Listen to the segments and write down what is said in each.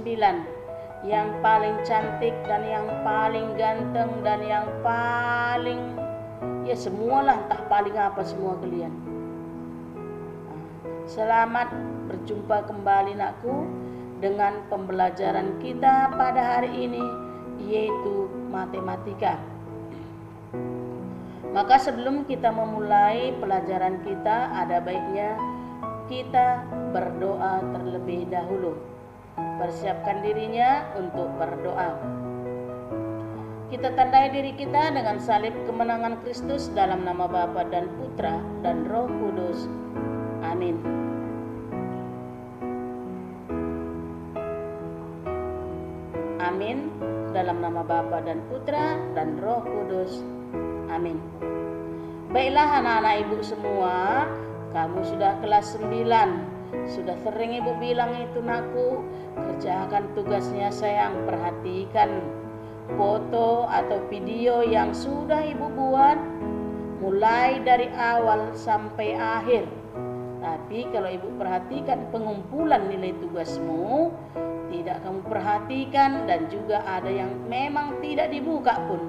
9, yang paling cantik dan yang paling ganteng dan yang paling ya semualah, entah paling apa semua kalian. Selamat berjumpa kembali nakku dengan pembelajaran kita pada hari ini, yaitu matematika. Maka sebelum kita memulai pelajaran kita, ada baiknya kita berdoa terlebih dahulu. Persiapkan dirinya untuk berdoa. Kita tandai diri kita dengan salib kemenangan Kristus dalam nama Bapa dan Putra dan Roh Kudus. Amin. Amin. Dalam nama Bapa dan Putra dan Roh Kudus. Amin. Baiklah anak-anak ibu semua, kamu sudah kelas 9. Sudah sering ibu bilang itu nakku, kerjakan tugasnya sayang, perhatikan foto atau video yang sudah ibu buat mulai dari awal sampai akhir. Tapi kalau ibu perhatikan pengumpulan nilai tugasmu, tidak kamu perhatikan dan juga ada yang memang tidak dibuka pun.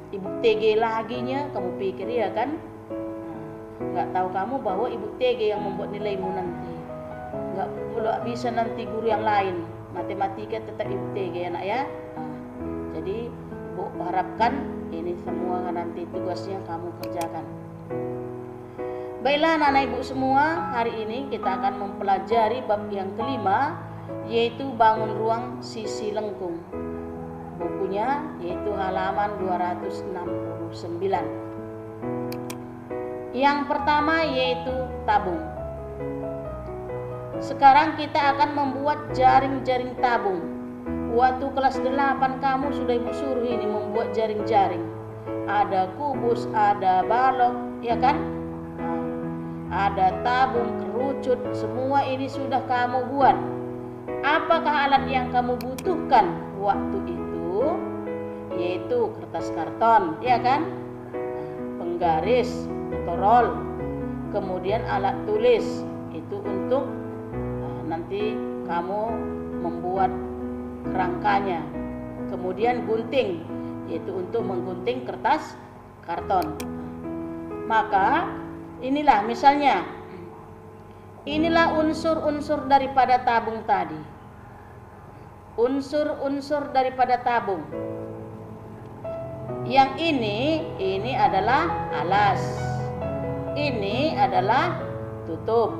Ibu TG laginya, kamu pikir ya kan? Nggak tahu kamu bahwa ibu TG yang membuat nilaimu nanti. Nggak bisa nanti guru yang lain. Matematika tetap ibu TG anak ya. Jadi ibu harapkan ini semua nanti tugasnya kamu kerjakan. Baiklah anak-anak ibu semua, hari ini kita akan mempelajari bab yang kelima, yaitu bangun ruang sisi lengkung. Bukunya yaitu halaman 269. Yang pertama yaitu tabung. Sekarang kita akan membuat jaring-jaring tabung. Waktu kelas 8 kamu sudah ibu suruh ini membuat jaring-jaring. Ada kubus, ada balok, ya kan? Ada tabung, kerucut, semua ini sudah kamu buat. Apakah alat yang kamu butuhkan waktu itu? Yaitu kertas karton, ya kan? Penggaris atau roll, kemudian alat tulis itu untuk nanti kamu membuat kerangkanya, kemudian gunting yaitu untuk menggunting kertas karton. Maka inilah misalnya, inilah unsur-unsur daripada tabung tadi, unsur-unsur daripada tabung. Yang ini adalah alas, ini adalah tutup.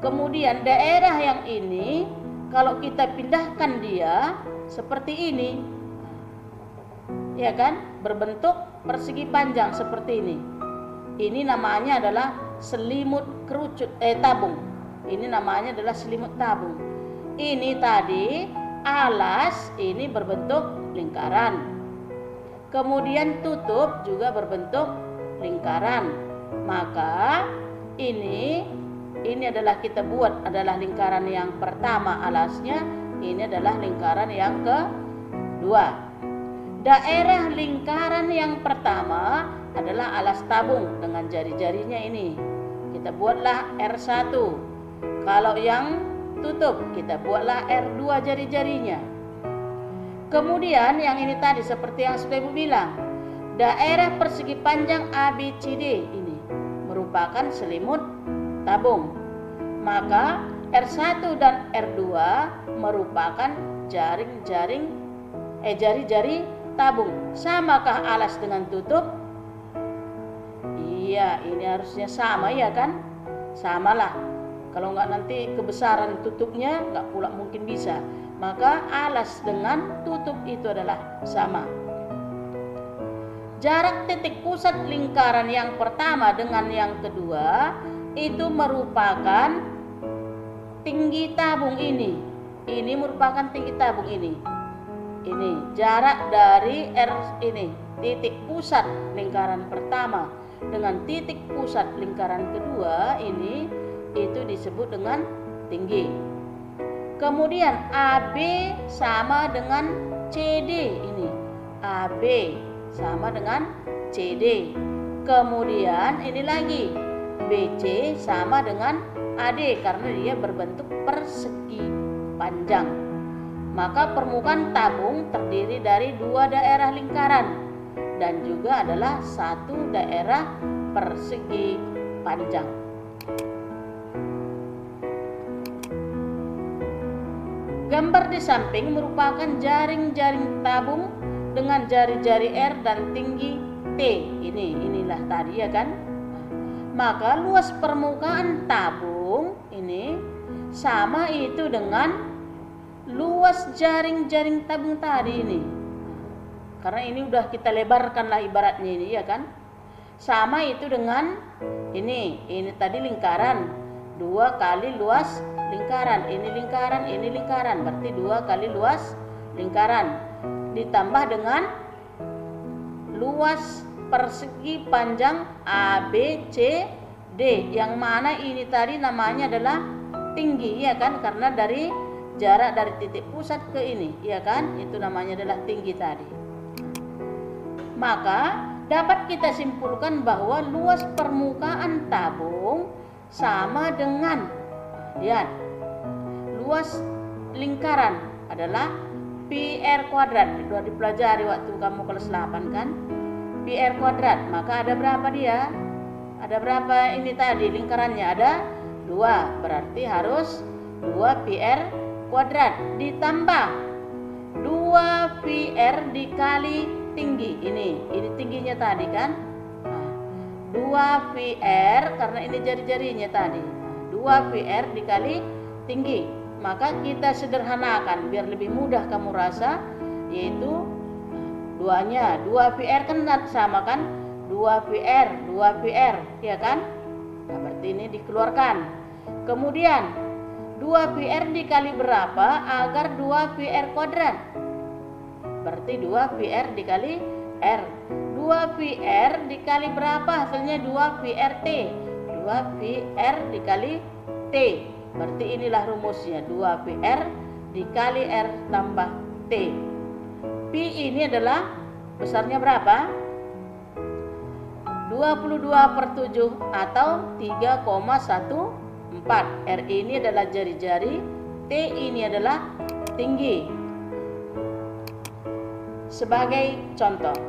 Kemudian daerah yang ini kalau kita pindahkan dia seperti ini, ya kan, berbentuk persegi panjang seperti ini. Ini namanya adalah selimut kerucut tabung. Ini namanya adalah selimut tabung. Ini tadi alas, ini berbentuk lingkaran. Kemudian tutup juga berbentuk lingkaran. Maka ini adalah kita buat adalah lingkaran yang pertama alasnya, ini adalah lingkaran yang kedua. Daerah lingkaran yang pertama adalah alas tabung dengan jari-jarinya ini. Kita buatlah R1. Kalau yang tutup kita buatlah R2 jari-jarinya. Kemudian yang ini tadi seperti yang sudah ibu bilang, daerah persegi panjang ABCD ini merupakan selimut tabung. Maka R1 dan R2 merupakan jari-jari tabung. Samakah alas dengan tutup? Iya, ini harusnya sama ya kan? Samalah. Kalau enggak nanti kebesaran tutupnya enggak pula mungkin bisa. Maka alas dengan tutup itu adalah sama. Jarak titik pusat lingkaran yang pertama dengan yang kedua itu merupakan tinggi tabung ini. Ini merupakan tinggi tabung ini. Ini jarak dari R ini, titik pusat lingkaran pertama dengan titik pusat lingkaran kedua ini itu disebut dengan tinggi. Kemudian AB sama dengan CD ini. AB sama dengan CD. Kemudian ini lagi BC sama dengan AD karena dia berbentuk persegi panjang. maka permukaan tabung terdiri dari 2 daerah lingkaran dan juga adalah 1 daerah persegi panjang. Gambar di samping merupakan jaring-jaring tabung dengan jari-jari R dan tinggi T. Inilah tadi ya kan. Maka luas permukaan tabung ini sama itu dengan luas jaring-jaring tabung tadi ini. Karena ini udah kita lebarkan lah ibaratnya ini ya kan. Sama itu dengan ini tadi lingkaran, 2 kali luas lingkaran, ini lingkaran, berarti 2 kali luas lingkaran ditambah dengan luas persegi panjang ABCD, yang mana ini tadi namanya adalah tinggi ya kan, karena dari jarak dari titik pusat ke ini ya kan, itu namanya adalah tinggi tadi. Maka dapat kita simpulkan bahwa luas permukaan tabung sama dengan, lihat, luas lingkaran adalah PR kuadrat. Sudah dipelajari waktu kamu kelas 8 kan? PR kuadrat. Maka ada berapa dia? Ada berapa ini tadi lingkarannya? Ada 2. Berarti harus 2 PR kuadrat ditambah 2 PR dikali tinggi. Ini tingginya tadi kan? Nah, 2 PR karena ini jari-jarinya tadi. 2 PR dikali tinggi. Maka kita sederhanakan biar lebih mudah kamu rasa, yaitu 2-nya 2 PR kan sama kan? 2 PR ya kan? Nah, berarti ini dikeluarkan. Kemudian 2 PR dikali berapa agar 2 PR kuadrat? Berarti 2 PR dikali R. 2 PR dikali berapa? Hasilnya 2 PRT. 2 PR dikali T. Berarti inilah rumusnya, 2 PR dikali R tambah T. P ini adalah besarnya berapa? 22/7 atau 3,14. R ini adalah jari-jari, T ini adalah tinggi. Sebagai contoh,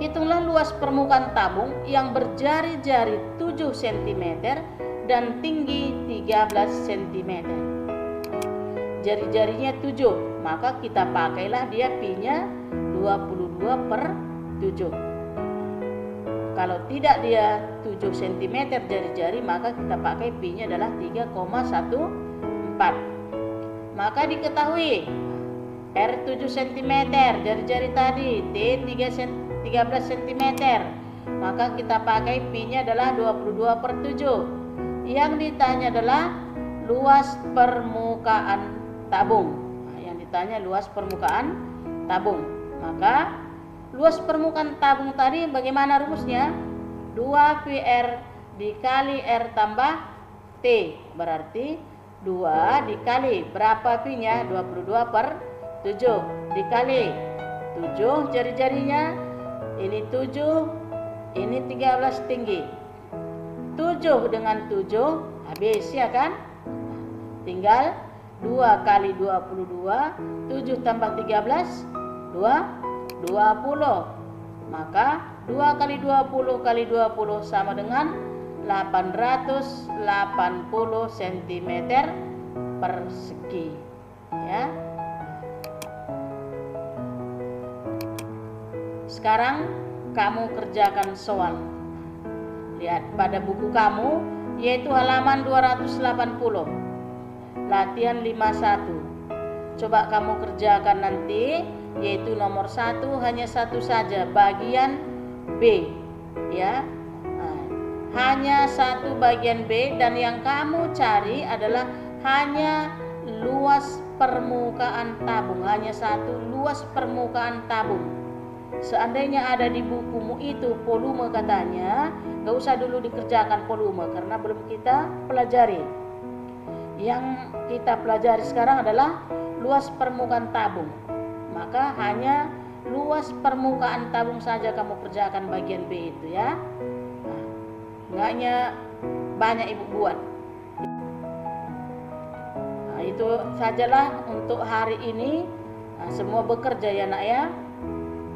hitunglah luas permukaan tabung yang berjari-jari 7 cm dan tinggi 13 cm. Jari-jarinya 7, maka kita pakailah dia Pi-nya 22/7. Kalau tidak dia 7 cm jari-jari, maka kita pakai Pi-nya adalah 3,14. Maka diketahui R 7 cm jari-jari tadi, T 13 cm, maka kita pakai Pi-nya adalah 22/7. Yang ditanya adalah luas permukaan tabung. Nah, yang ditanya luas permukaan tabung. Maka luas permukaan tabung tadi bagaimana rumusnya? 2 PR dikali R tambah T. Berarti 2 dikali berapa Pi-nya? 22/7 dikali 7 jari-jarinya. Ini 7, ini 13 tinggi. 7 dengan 7 habis ya kan? Tinggal 2 kali 22, 7 tambah 13, 20. Maka 2 kali 20 kali 20 sama dengan 880 cm persegi. Ya. Sekarang kamu kerjakan soal. Lihat pada buku kamu, yaitu halaman 280. Latihan 51. Coba kamu kerjakan nanti, yaitu nomor 1 hanya satu saja, bagian B. Ya. Nah, hanya satu bagian B, dan yang kamu cari adalah hanya luas permukaan tabung, hanya satu luas permukaan tabung. Seandainya ada di bukumu itu volume katanya, gak usah dulu dikerjakan volume karena belum kita pelajari. Yang kita pelajari sekarang adalah luas permukaan tabung. Maka hanya luas permukaan tabung saja kamu kerjakan bagian B itu ya. Nah, enggaknya banyak ibu buat. Nah, itu Itu sajalah untuk hari ini. Semua bekerja ya nak ya.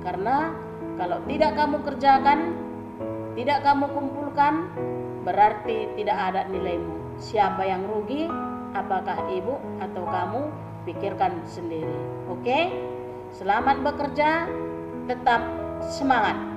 Karena kalau tidak kamu kerjakan, tidak kamu kumpulkan, berarti tidak ada nilaimu. Siapa yang rugi? Apakah ibu atau kamu? Pikirkan sendiri. Oke? Selamat bekerja, tetap semangat.